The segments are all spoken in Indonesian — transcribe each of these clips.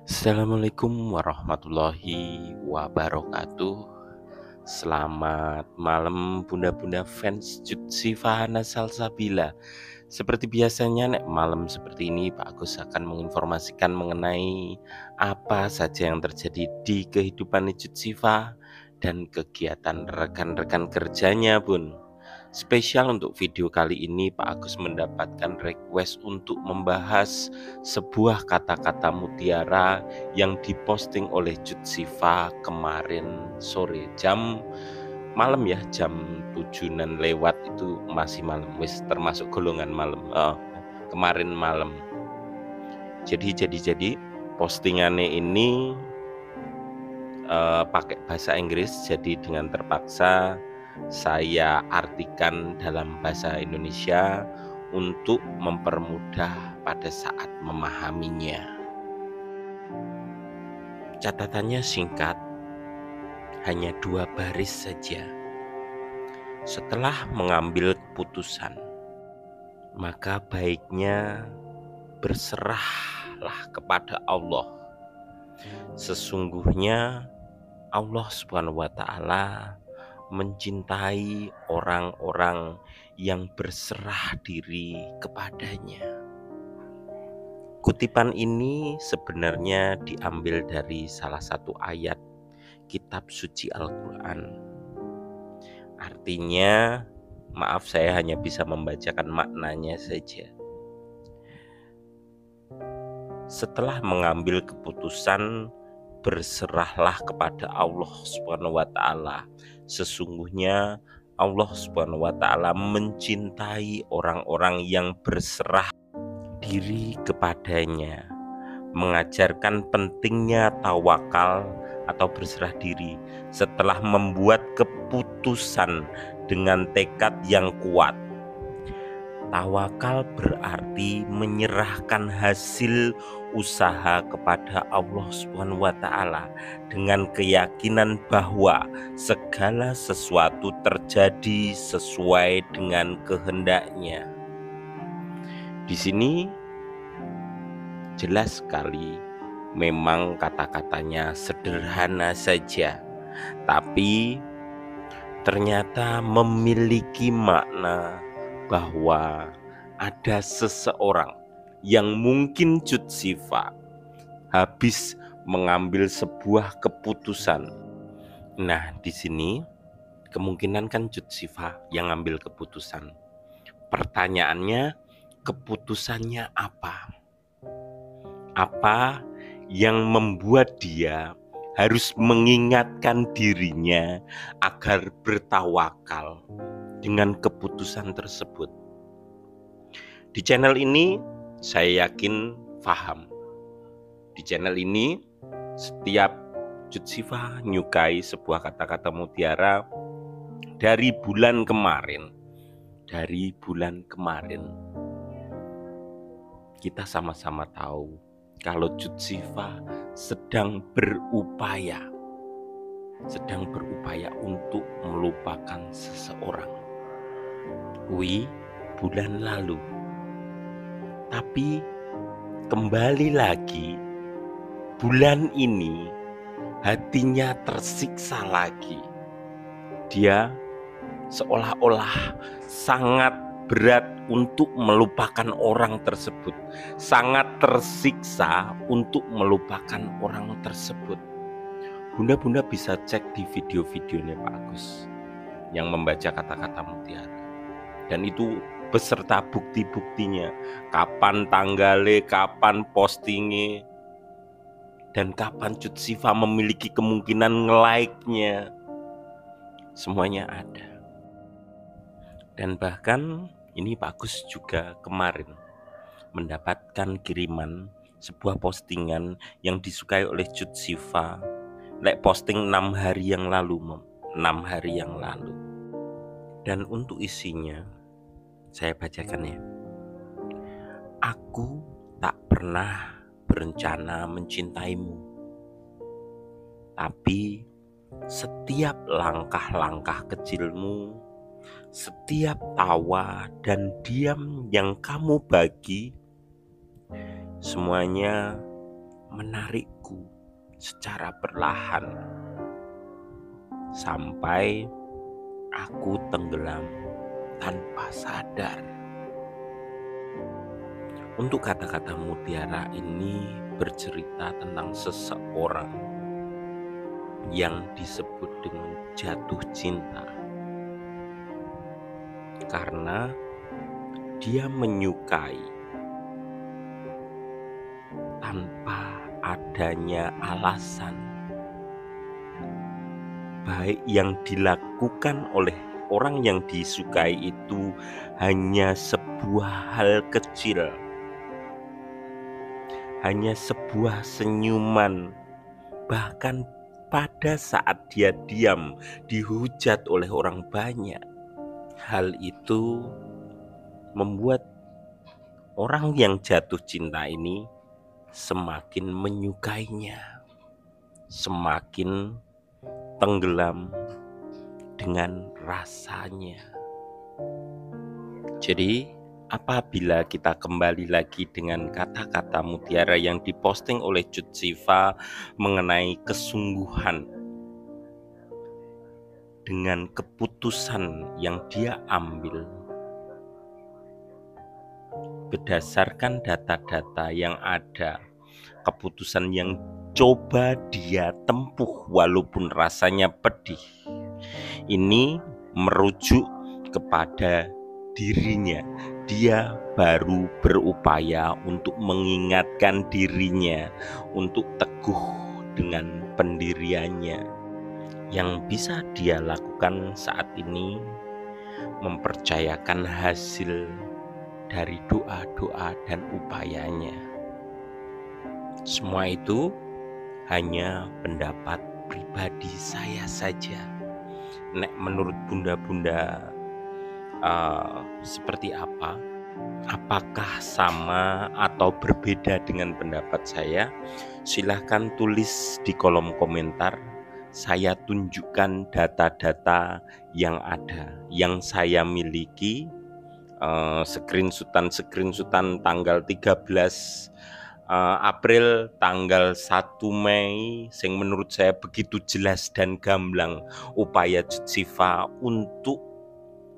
Assalamualaikum warahmatullahi wabarakatuh. Selamat malam bunda-bunda fans Jutsifa Hana Salsabila. Seperti biasanya malam seperti ini Pak Agus akan menginformasikan mengenai apa saja yang terjadi di kehidupan Jutsifa dan kegiatan rekan-rekan kerjanya Bun. Spesial untuk video kali ini Pak Agus mendapatkan request untuk membahas sebuah kata-kata mutiara yang diposting oleh Jutsifa kemarin sore jam malam ya, jam 7-an lewat, itu masih malam, wis termasuk golongan malam. Kemarin malam. Jadi postingannya ini pakai bahasa Inggris, jadi dengan terpaksa saya artikan dalam bahasa Indonesia untuk mempermudah pada saat memahaminya. Catatannya singkat, hanya 2 baris saja. Setelah mengambil keputusan, maka baiknya berserahlah kepada Allah. Sesungguhnya Allah Subhanahu wa Ta'ala mencintai orang-orang yang berserah diri kepadanya. Kutipan ini sebenarnya diambil dari salah satu ayat kitab suci Al-Quran. Artinya, maaf saya hanya bisa membacakan maknanya saja. Setelah mengambil keputusan, berserahlah kepada Allah Subhanahu wa Ta'ala. Sesungguhnya Allah Subhanahu wa Ta'ala mencintai orang-orang yang berserah diri kepadanya, mengajarkan pentingnya tawakal atau berserah diri setelah membuat keputusan dengan tekad yang kuat. Tawakal berarti menyerahkan hasil usaha kepada Allah Subhanahu wa Ta'ala dengan keyakinan bahwa segala sesuatu terjadi sesuai dengan kehendaknya. Di sini jelas sekali, memang kata-katanya sederhana saja, tapi ternyata memiliki makna bahwa ada seseorang yang mungkin Jutsifa habis mengambil sebuah keputusan. Nah, di sini kemungkinan kan Jutsifa yang ngambil keputusan. Pertanyaannya, keputusannya apa? Apa yang membuat dia harus mengingatkan dirinya agar bertawakal dengan keputusan tersebut? Di channel ini saya yakin paham. Di channel ini setiap Jutsifa nyukai sebuah kata-kata mutiara dari bulan kemarin. Kita sama-sama tahu kalau Jutsifa sedang berupaya untuk melupakan seseorang. Bulan lalu. Tapi kembali lagi bulan ini hatinya tersiksa lagi. Dia seolah-olah sangat berat untuk melupakan orang tersebut, sangat tersiksa untuk melupakan orang tersebut. Bunda-bunda bisa cek di video-videonya Pak Agus yang membaca kata-kata mutiara, dan itu beserta bukti-buktinya, kapan tanggalnya, kapan postingnya, dan kapan Jutsifa memiliki kemungkinan nge-like-nya. Semuanya ada. Dan bahkan ini Pak Agus juga kemarin mendapatkan kiriman sebuah postingan yang disukai oleh Jutsifa, posting 6 hari yang lalu. Dan untuk isinya saya bacakan ya. Aku tak pernah berencana mencintaimu, tapi setiap langkah-langkah kecilmu, setiap tawa dan diam yang kamu bagi, semuanya menarikku secara perlahan sampai aku tenggelam tanpa sadar. Untuk kata-kata mutiara ini bercerita tentang seseorang yang disebut dengan jatuh cinta karena dia menyukai tanpa adanya alasan, baik yang dilakukan oleh orang yang disukai itu hanya sebuah hal kecil, hanya sebuah senyuman, bahkan pada saat dia diam dihujat oleh orang banyak. Hal itu membuat orang yang jatuh cinta ini semakin menyukainya, semakin tenggelam dengan rasanya. Jadi apabila kita kembali lagi dengan kata-kata mutiara yang diposting oleh Cut Siva mengenai kesungguhan dengan keputusan yang dia ambil berdasarkan data-data yang ada, keputusan yang coba dia tempuh walaupun rasanya pedih, ini merujuk kepada dirinya. Dia baru berupaya untuk mengingatkan dirinya untuk teguh dengan pendiriannya. Yang bisa dia lakukan saat ini mempercayakan hasil dari doa-doa dan upayanya. Semua itu hanya pendapat pribadi saya saja. Nek menurut bunda-bunda seperti apa? Apakah sama atau berbeda dengan pendapat saya? Silahkan tulis di kolom komentar. Saya tunjukkan data-data yang ada, yang saya miliki. Screenshotan tanggal 13 April, tanggal 1 Mei, yang menurut saya begitu jelas dan gamblang upaya Cut Siva untuk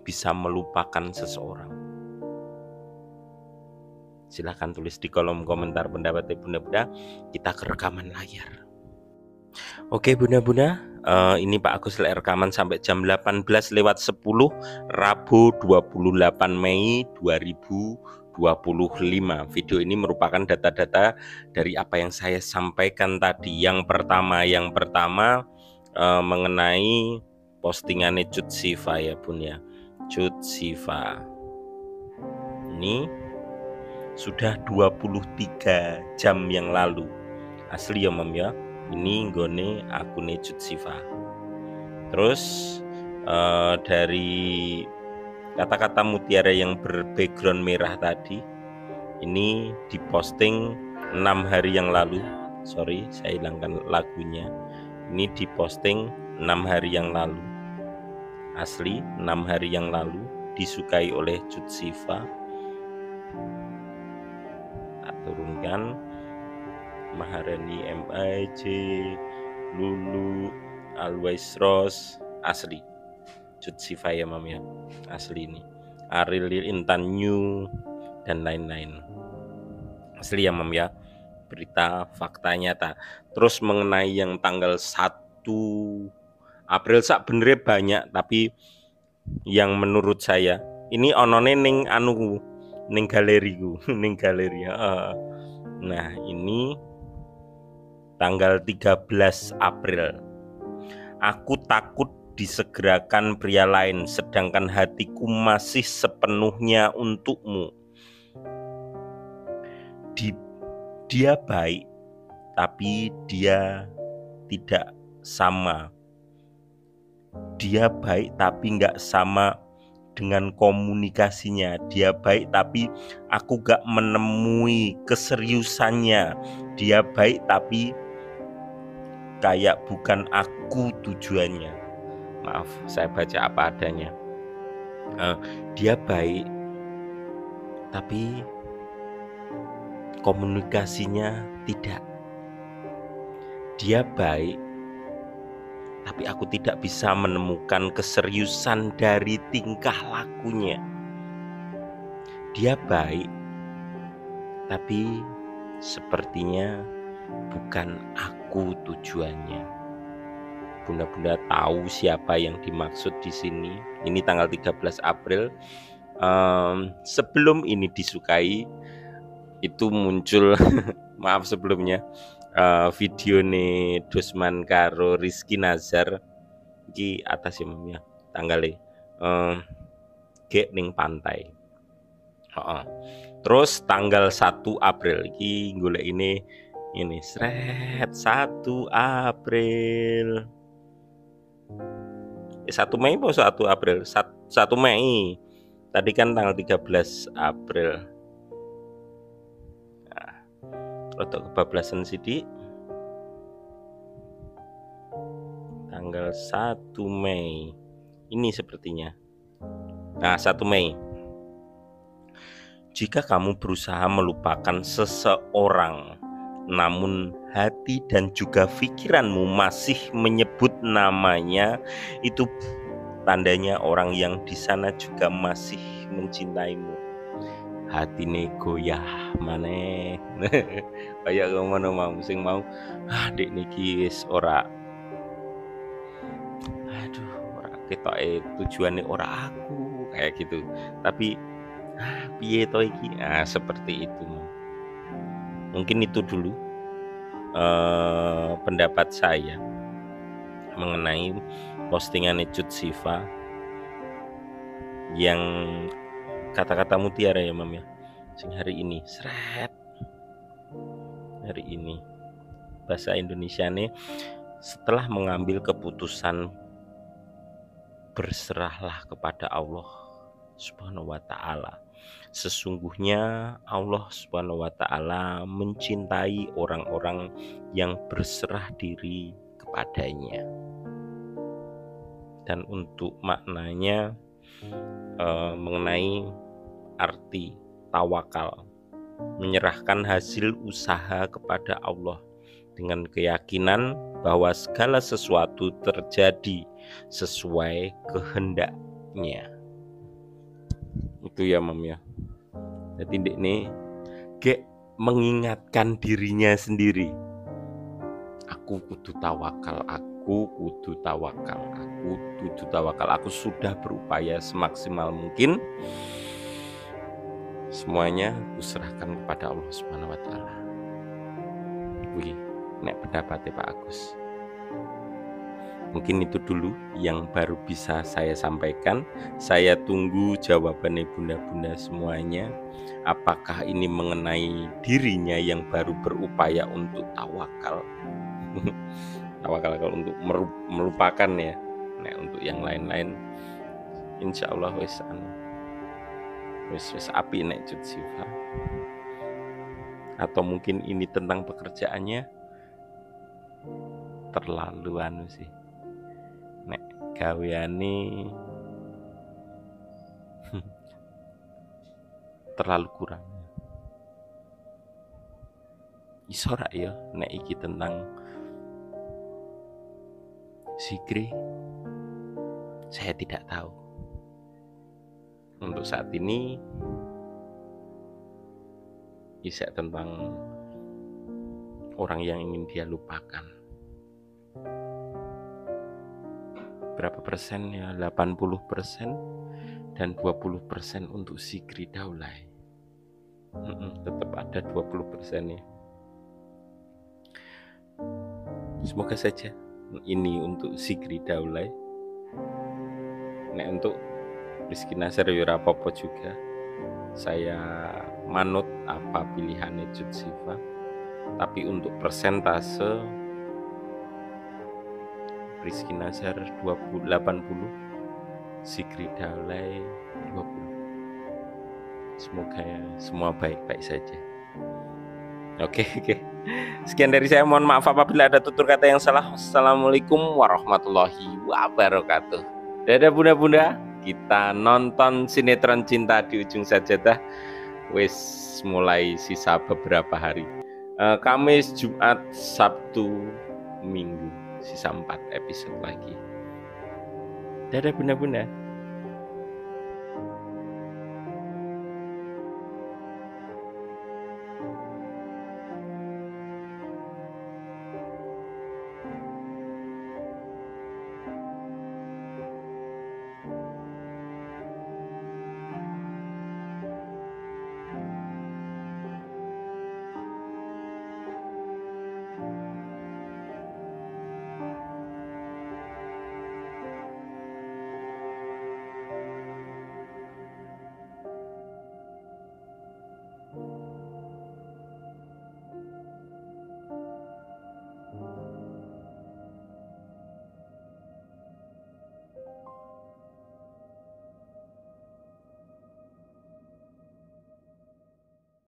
bisa melupakan seseorang. Silahkan tulis di kolom komentar pendapatnya bunda-bunda. Kita ke rekaman layar. Oke bunda-bunda, ini Pak Agus rekaman sampai jam 18:10 Rabu 28 Mei 2025. Video ini merupakan data-data dari apa yang saya sampaikan tadi. Yang pertama mengenai postingannya Cut Siva ya bun ya. Cut Siva ini sudah 23 jam yang lalu. Asli ya mam ya. Ini nggone akune Cut Siva. Terus dari kata-kata mutiara yang berbackground merah tadi, ini diposting 6 hari yang lalu. Sorry, saya hilangkan lagunya. Ini diposting 6 hari yang lalu. Asli 6 hari yang lalu, disukai oleh Cut Siva. Tak turunkan. Maharani MIJ, Lulu, Always Rose, asli Cut Siva ya mam ya, asli ini Ariel Intan New dan lain-lain, asli ya mam ya, berita fakta nyata. Terus mengenai yang tanggal 1 April sak benernya banyak, tapi yang menurut saya ini onone ning ning galeriku ning galeri. Nah ini tanggal 13 April. Aku takut disegerakan pria lain, sedangkan hatiku masih sepenuhnya untukmu. Dia baik, tapi dia tidak sama. Dia baik tapi nggak sama dengan komunikasinya. Dia baik tapi aku gak menemui keseriusannya. Dia baik tapi kayak bukan aku tujuannya. Maaf, saya baca apa adanya. Dia baik tapi komunikasinya tidak. Dia baik, tapi aku tidak bisa menemukan keseriusan dari tingkah lakunya. Dia baik, tapi sepertinya bukan aku tujuannya. Bunda-bunda tahu siapa yang dimaksud di sini. Ini tanggal 13 April. Sebelum ini disukai, itu muncul maaf sebelumnya video nih Dusman karo Rizky Nazar iki atas ya tanggalnya gek ning pantai. Terus tanggal 1 April iki golek ini sret 1 April 1 Mei apa 1 April 1 Mei tadi kan tanggal 13 April. Nah, rotok kebablasan sidik tanggal 1 Mei ini sepertinya. Nah, 1 Mei. Jika kamu berusaha melupakan seseorang, namun hati dan juga pikiranmu masih menyebut namanya, itu tandanya orang yang di sana juga masih mencintaimu. Hatine goyah maneh. Kayak ngono mau sing mau dek niki wis ora ketoke tujuane ora aku kayak gitu. Tapi piye to iki? Seperti itu. Mungkin itu dulu pendapat saya mengenai postingan Cut Siva yang kata-kata mutiara ya Mam ya. Sing hari ini seret. Hari ini bahasa Indonesia nih, setelah mengambil keputusan berserahlah kepada Allah Subhanahu wa ta'ala. Sesungguhnya Allah Subhanahu wa ta'ala mencintai orang-orang yang berserah diri kepadanya. Dan untuk maknanya mengenai arti tawakal, menyerahkan hasil usaha kepada Allah dengan keyakinan bahwa segala sesuatu terjadi sesuai kehendaknya. Itu ya Mam ya. Jadi ini gek mengingatkan dirinya sendiri. Aku kudu tawakal, aku kudu tawakal, aku kudu tawakal. Aku sudah berupaya semaksimal mungkin. Semuanya kuserahkan kepada Allah Subhanahu wa ta'ala. Wih, nek pendapatnya Pak Agus. Mungkin itu dulu yang baru bisa saya sampaikan. Saya tunggu jawabannya bunda-bunda semuanya. Apakah ini mengenai dirinya yang baru berupaya untuk tawakal? Tawakal kalau untuk melupakan ya. Nah, untuk yang lain-lain insya Allah wis api nek Cut Siva. Atau mungkin ini tentang pekerjaannya terlalu sih. Nek gaweane terlalu kurang. Iso ra ya nek iki tentang zikri, saya tidak tahu. Untuk saat ini bisa tentang orang yang ingin dia lupakan. Berapa persen ya? 80% dan 20% untuk zikri daulay. Tetap ada 20% ya. Semoga saja ini untuk zikri daulay. Nek untuk Rizky Nazar ya apa-apa juga. Saya manut apa pilihannya Cut Siva. Tapi untuk persentase Rizky Nazar 80, Zikri Daulay 20. Semoga ya semua baik-baik saja. Oke. Sekian dari saya, mohon maaf apabila ada tutur kata yang salah. Assalamualaikum warahmatullahi wabarakatuh. Dadah bunda-bunda, kita nonton sinetron Cinta di Ujung Sajadah. Wes mulai sisa beberapa hari. Kamis, Jumat, Sabtu, minggu, sisa 4 episode lagi. Dadah bunda-bunda.